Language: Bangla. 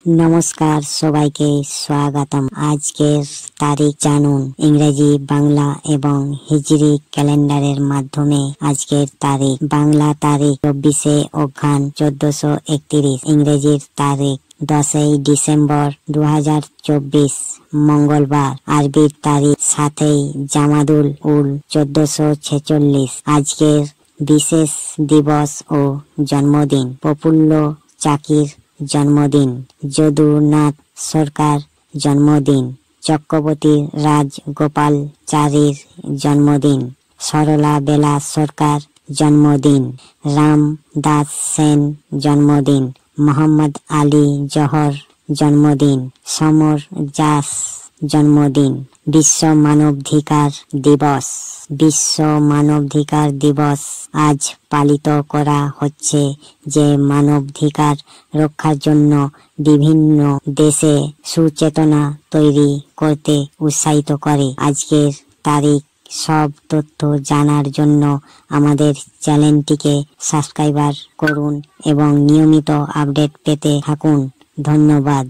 নমস্কার, সবাইকে স্বাগতম। আজকের তারিখ জানুন ইংরেজি, বাংলা এবং হিজরি ক্যালেন্ডারের মাধ্যমে। আজকের তারিখ বাংলা তারিখ 24শে অঘ্রান 1431, ইংরেজির তারিখ 10ই ডিসেম্বর 2024 মঙ্গলবার, আরবির তারিখ 7ই জামাদুল উল 1446। আজকের বিশেষ দিবস ও জন্মদিন: প্রফুল্ল চাকির জন্মদিন, যদুনাথ সরকার জন্মদিন, চক্রবর্তী রাজগোপালচারীর জন্মদিন, সরলা বেলা সরকার জন্মদিন, রামদাস সেন জন্মদিন, মোহাম্মদ আলী জহর জন্মদিন, সমর জাস জন্মদিন। বিশ্ব মানবাধিকার দিবস। বিশ্ব মানবাধিকার দিবস আজ পালিত করা হচ্ছে, যে মানবাধিকার রক্ষার জন্য বিভিন্ন দেশে সুচেতনা তৈরি করতে উৎসাহিত করে। আজকের তারিখ সব তথ্য জানার জন্য আমাদের চ্যানেলটিকে সাবস্ক্রাইব করুন এবং নিয়মিত আপডেট পেতে থাকুন। ধন্যবাদ।